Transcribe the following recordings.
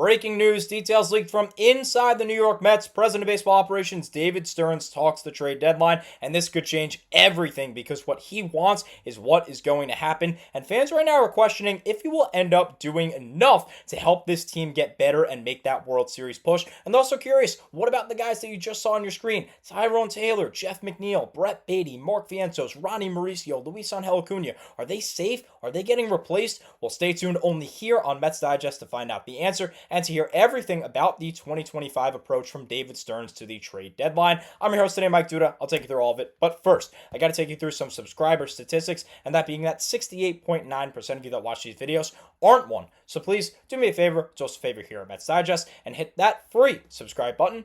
Breaking news, details leaked from inside the New York Mets. President of Baseball Operations David Stearns talks the trade deadline, and this could change everything because what he wants is what is going to happen, and fans right now are questioning if he will end up doing enough to help this team get better and make that World Series push. And they're also curious, what about the guys that you just saw on your screen? Tyrone Taylor, Jeff McNeil, Brett Beatty, Mark Vientos, Ronnie Mauricio, Luis Angel Acuna. Are they safe? Are they getting replaced? Well, stay tuned only here on Mets Digest to find out the answer and to hear everything about the 2025 approach from David Stearns to the trade deadline. I'm your host today, Mike Duda. I'll take you through all of it. But first, I got to take you through some subscriber statistics, and that being that 68.9% of you that watch these videos aren't one. So please do me a favor, just a favor here at Mets Digest, and hit that free subscribe button.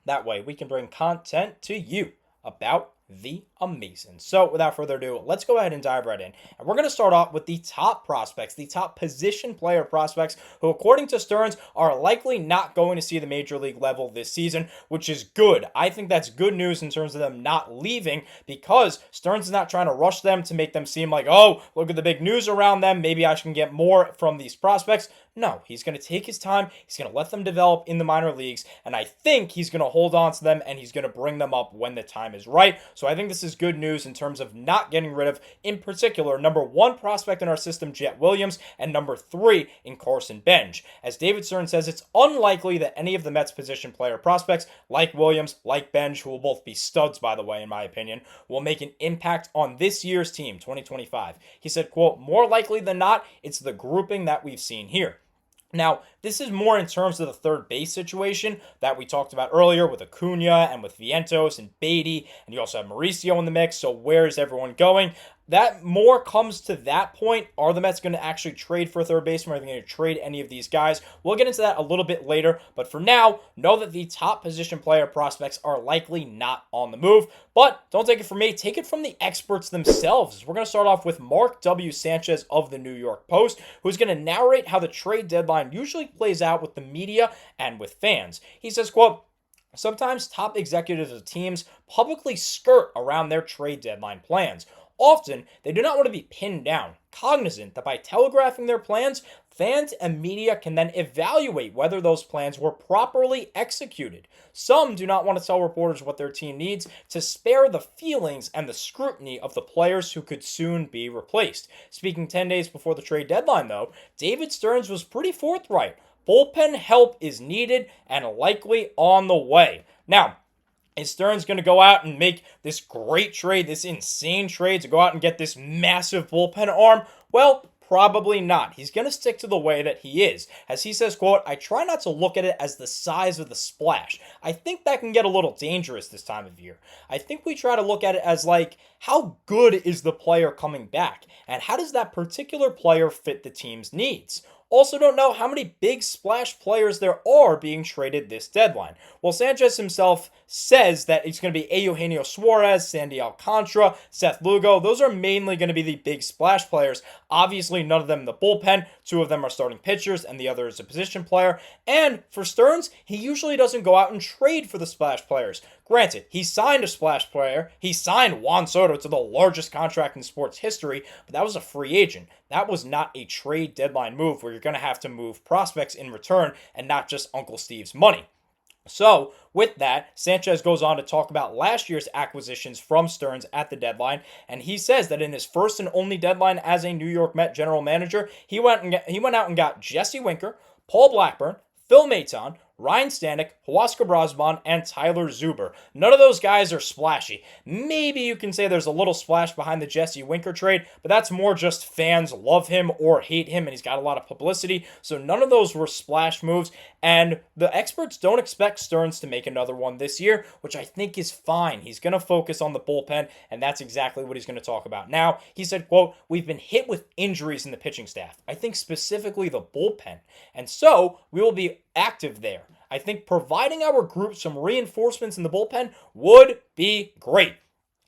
That way we can bring content to you about the amazing. So without further ado, let's go ahead and dive right in. And we're going to start off with the top prospects, the top position player prospects, who according to Stearns are likely not going to see the major league level this season, which is good. I think that's good news in terms of them not leaving, because Stearns is not trying to rush them to make them seem like, oh, look at the big news around them, maybe I can get more from these prospects. No, he's going to take his time, he's going to let them develop in the minor leagues, and I think he's going to hold on to them and he's going to bring them up when the time is right. So I think this is good news in terms of not getting rid of, in particular, number one prospect in our system, Jet Williams, and number three in Carson Bench. As David Stearns says, it's unlikely that any of the Mets position player prospects, like Williams, like Bench, who will both be studs, by the way, in my opinion, will make an impact on this year's team, 2025. He said, quote, more likely than not, it's the grouping that we've seen here. Now, this is more in terms of the third base situation that we talked about earlier with Acuna and with Vientos and Beatty, and you also have Mauricio in the mix, so where is everyone going? That more comes to that point. Are the Mets going to actually trade for a third baseman? Are they going to trade any of these guys? We'll get into that a little bit later, but for now, know that the top position player prospects are likely not on the move. But don't take it from me, take it from the experts themselves. We're going to start off with Mark W. Sanchez of the New York Post, who's going to narrate how the trade deadline usually plays out with the media and with fans. He says, quote, sometimes top executives of teams publicly skirt around their trade deadline plans. Often, they do not want to be pinned down, cognizant that by telegraphing their plans, fans and media can then evaluate whether those plans were properly executed. Some do not want to tell reporters what their team needs to spare the feelings and the scrutiny of the players who could soon be replaced. Speaking 10 days before the trade deadline, though, David Stearns was pretty forthright. Bullpen help is needed and likely on the way. Now, is Stearns going to go out and make this great trade, this insane trade to go out and get this massive bullpen arm? Well, probably not. He's going to stick to the way that he is. As he says, quote, I try not to look at it as the size of the splash. I think that can get a little dangerous this time of year. I think we try to look at it as like, how good is the player coming back? And how does that particular player fit the team's needs? Also don't know how many big splash players there are being traded this deadline. Well, Sanchez himself says that it's going to be Eugenio Suarez, Sandy Alcantara, Seth Lugo. Those are mainly going to be the big splash players. Obviously, none of them in the bullpen. Two of them are starting pitchers, and the other is a position player. And for Stearns, he usually doesn't go out and trade for the splash players. Granted, he signed a splash player. He signed Juan Soto to the largest contract in sports history, but that was a free agent. That was not a trade deadline move where you're going to have to move prospects in return and not just Uncle Steve's money. So, with that, Sanchez goes on to talk about last year's acquisitions from Stearns at the deadline, and he says that in his first and only deadline as a New York Met general manager, he went out and got Jesse Winker, Paul Blackburn, Phil Maton, Ryan Stanek, Huascar Brosman, and Tyler Zuber. None of those guys are splashy. Maybe you can say there's a little splash behind the Jesse Winker trade, but that's more just fans love him or hate him, and he's got a lot of publicity. So none of those were splash moves, and the experts don't expect Stearns to make another one this year, which I think is fine. He's going to focus on the bullpen, and that's exactly what he's going to talk about. Now, he said, quote, we've been hit with injuries in the pitching staff. I think specifically the bullpen, and so we will be active there. I think providing our group some reinforcements in the bullpen would be great.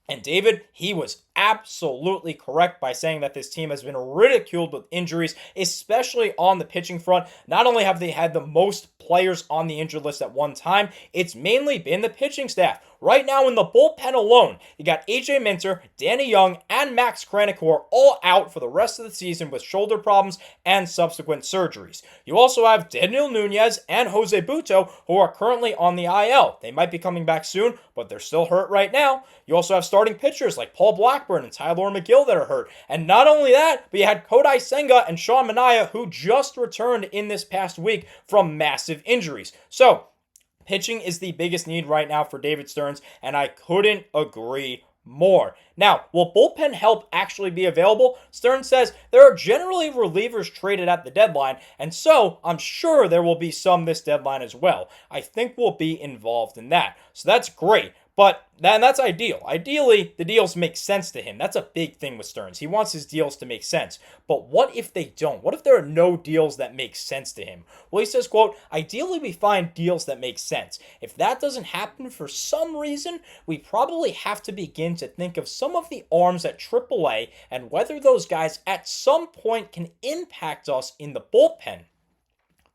And David, he was absolutely correct by saying that this team has been ridiculed with injuries, especially on the pitching front. Not only have they had the most players on the injured list at one time, it's mainly been the pitching staff. Right now in the bullpen alone, you got AJ Minter, Danny Young, and Max Kranick, who are all out for the rest of the season with shoulder problems and subsequent surgeries. You also have Daniel Nunez and Jose Butto, who are currently on the IL. They might be coming back soon, but they're still hurt right now. You also have starting pitchers like Paul Blackburn and Tyler McGill that are hurt. And not only that, but you had Kodai Senga and Sean Manaea, who just returned in this past week from massive injuries. So, pitching is the biggest need right now for David Stearns, and I couldn't agree more. Now, will bullpen help actually be available? Stearns says there are generally relievers traded at the deadline, and so I'm sure there will be some this deadline as well. I think we'll be involved in that. So that's great. But that's ideal. Ideally, the deals make sense to him. That's a big thing with Stearns. He wants his deals to make sense. But what if they don't? What if there are no deals that make sense to him? Well, he says, quote, ideally we find deals that make sense. If that doesn't happen for some reason, we probably have to begin to think of some of the arms at AAA and whether those guys at some point can impact us in the bullpen.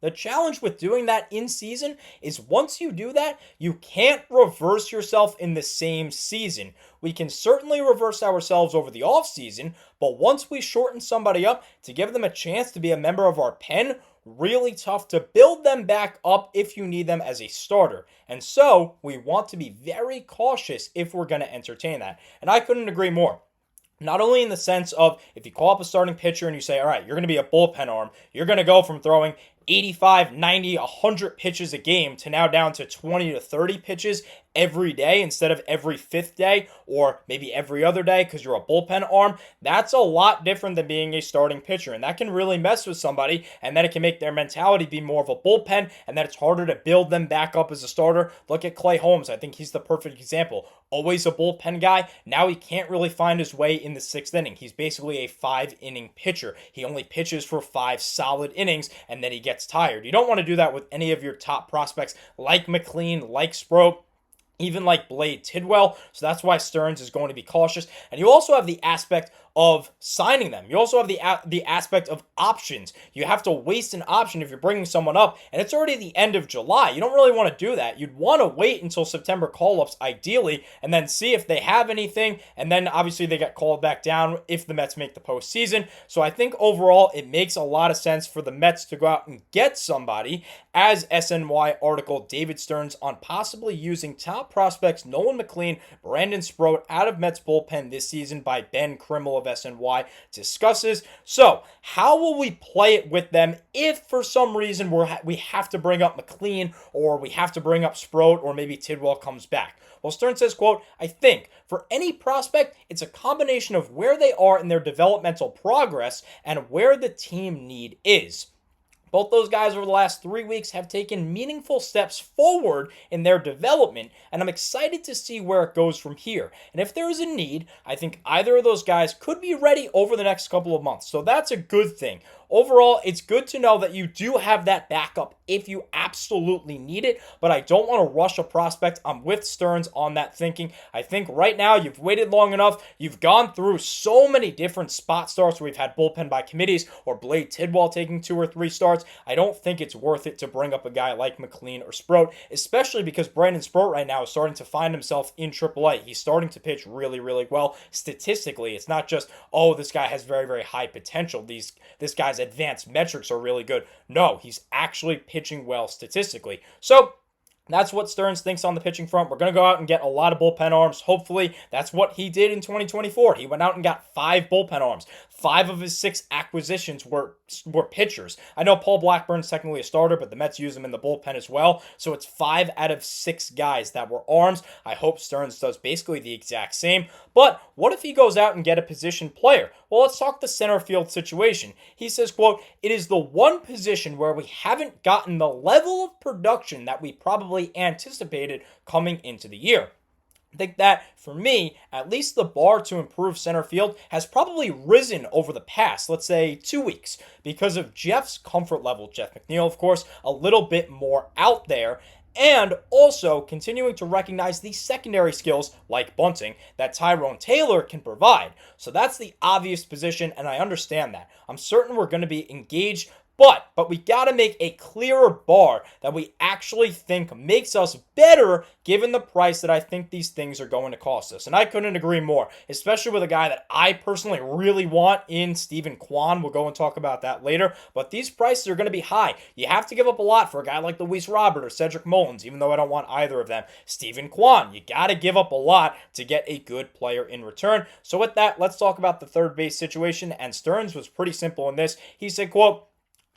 The challenge with doing that in season is once you do that, you can't reverse yourself in the same season. We can certainly reverse ourselves over the offseason, but once we shorten somebody up to give them a chance to be a member of our pen, really tough to build them back up if you need them as a starter. And so we want to be very cautious if we're going to entertain that. And I couldn't agree more. Not only in the sense of if you call up a starting pitcher and you say, all right, you're going to be a bullpen arm, you're going to go from throwing 85, 90, 100 pitches a game to now down to 20 to 30 pitches every day instead of every fifth day or maybe every other day because you're a bullpen arm. That's a lot different than being a starting pitcher, and that can really mess with somebody, and then it can make their mentality be more of a bullpen, and then it's harder to build them back up as a starter. Look at Clay Holmes. I think he's the perfect example. Always a bullpen guy. Now he can't really find his way in the sixth inning. He's basically a 5-inning pitcher. He only pitches for 5 solid innings, and then he gets tired. You don't want to do that with any of your top prospects like McLean, like Sproat, even like Blade Tidwell. So that's why Stearns is going to be cautious. And you also have the aspect of signing them. You also have the aspect of options. You have to waste an option if you're bringing someone up, and it's already the end of July. You don't really want to do that. You'd want to wait until September call-ups ideally, and then see if they have anything, and then obviously they get called back down if the Mets make the postseason. So I think overall it makes a lot of sense for the Mets to go out and get somebody, as SNY article David Stearns on possibly using top prospects Nolan McLean, Brandon Sproat out of Mets bullpen this season by Ben Krimmel of SNY discusses. So how will we play it with them if for some reason we have to bring up McLean or we have to bring up Sproat or maybe Tidwell comes back? Well, Stearns says, quote, I think for any prospect, it's a combination of where they are in their developmental progress and where the team need is. Both those guys over the last 3 weeks have taken meaningful steps forward in their development, and I'm excited to see where it goes from here. And if there is a need, I think either of those guys could be ready over the next couple of months. So that's a good thing. Overall, it's good to know that you do have that backup if you absolutely need it, but I don't want to rush a prospect. I'm with Stearns on that thinking. I think right now you've waited long enough. You've gone through so many different spot starts where we've had bullpen by committees or Blade Tidwell taking 2 or 3 starts. I don't think it's worth it to bring up a guy like McLean or Sproat, especially because Brandon Sproat right now is starting to find himself in AAA. He's starting to pitch really, really well. Statistically, it's not just, oh, this guy has very, very high potential. This guy's advanced metrics are really good. No, he's actually pitching well statistically. So that's what Stearns thinks on the pitching front. We're going to go out and get a lot of bullpen arms. Hopefully, that's what he did in 2024. He went out and got 5 bullpen arms. 5 of his 6 acquisitions were pitchers. I know Paul Blackburn's technically a starter, but the Mets use him in the bullpen as well. So it's 5 out of 6 guys that were arms. I hope Stearns does basically the exact same. But what if he goes out and get a position player? Well, let's talk the center field situation. He says, quote, it is the one position where we haven't gotten the level of production that we probably anticipated coming into the year. I think that, for me, at least the bar to improve center field has probably risen over the past, let's say, 2 weeks, because of Jeff's comfort level. Jeff McNeil, of course, a little bit more out there, and also continuing to recognize the secondary skills, like bunting, that Tyrone Taylor can provide. So that's the obvious position, and I understand that. I'm certain we're going to be engaged But we got to make a clearer bar that we actually think makes us better given the price that I think these things are going to cost us. And I couldn't agree more, especially with a guy that I personally really want in Steven Kwan. We'll go and talk about that later. But these prices are going to be high. You have to give up a lot for a guy like Luis Robert or Cedric Mullins, even though I don't want either of them. Steven Kwan, you got to give up a lot to get a good player in return. So with that, let's talk about the third base situation. And Stearns was pretty simple in this. He said, quote,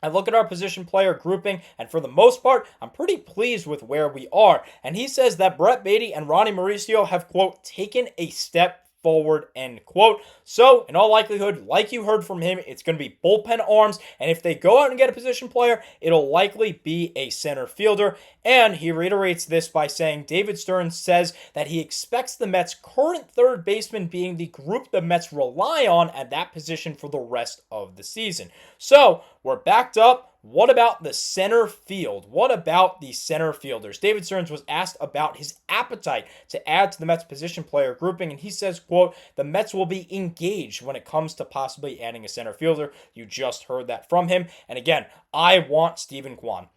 I look at our position player grouping, and for the most part, I'm pretty pleased with where we are. And he says that Brett Baty and Ronnie Mauricio have, quote, taken a step forward, end quote. So, in all likelihood, like you heard from him, it's going to be bullpen arms, and if they go out and get a position player, it'll likely be a center fielder. And he reiterates this by saying David Stearns says that he expects the Mets' current third baseman being the group the Mets rely on at that position for the rest of the season. So, we're backed up. What about the center field? What about the center fielders? David Stearns was asked about his appetite to add to the Mets position player grouping, and he says, quote, the Mets will be engaged when it comes to possibly adding a center fielder. You just heard that from him. And again, I want Steven Kwan.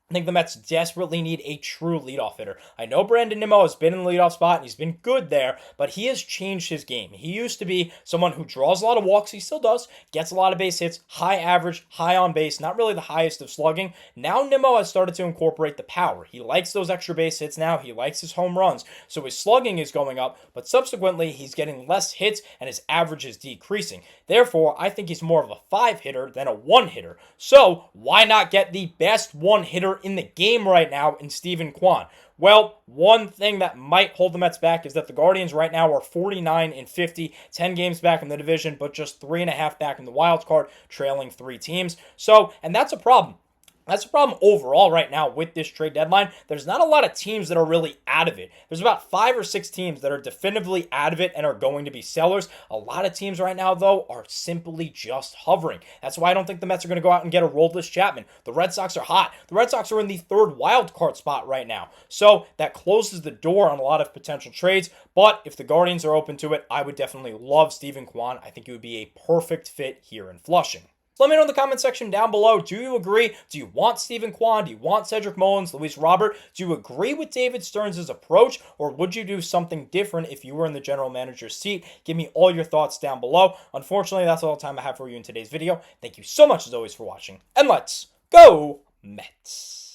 I think the Mets desperately need a true leadoff hitter. I know Brandon Nimmo has been in the leadoff spot and he's been good there, but he has changed his game. He used to be someone who draws a lot of walks. He still does. Gets a lot of base hits, high average, high on base, not really the highest of slugging. Now Nimmo has started to incorporate the power. He likes those extra base hits now. He likes his home runs. So his slugging is going up, but subsequently he's getting less hits and his average is decreasing. Therefore, I think he's more of a 5 hitter than a 1 hitter. So why not get the best 1 hitter in the game right now in Steven Kwan? Well, one thing that might hold the Mets back is that the Guardians right now are 49-50, 10 games back in the division, but just 3.5 back in the wild card, trailing 3 teams. So, and that's a problem. That's a problem overall right now with this trade deadline. There's not a lot of teams that are really out of it. There's about 5 or 6 teams that are definitively out of it and are going to be sellers. A lot of teams right now, though, are simply just hovering. That's why I don't think the Mets are going to go out and get a Roldis Chapman. The Red Sox are hot. The Red Sox are in the 3rd wild card spot right now. So that closes the door on a lot of potential trades. But if the Guardians are open to it, I would definitely love Steven Kwan. I think it would be a perfect fit here in Flushing. So let me know in the comment section down below, do you agree? Do you want Steven Kwan? Do you want Cedric Mullins, Luis Robert? Do you agree with David Stearns' approach, or would you do something different if you were in the general manager's seat? Give me all your thoughts down below. Unfortunately, that's all the time I have for you in today's video. Thank you so much, as always, for watching, and let's go Mets!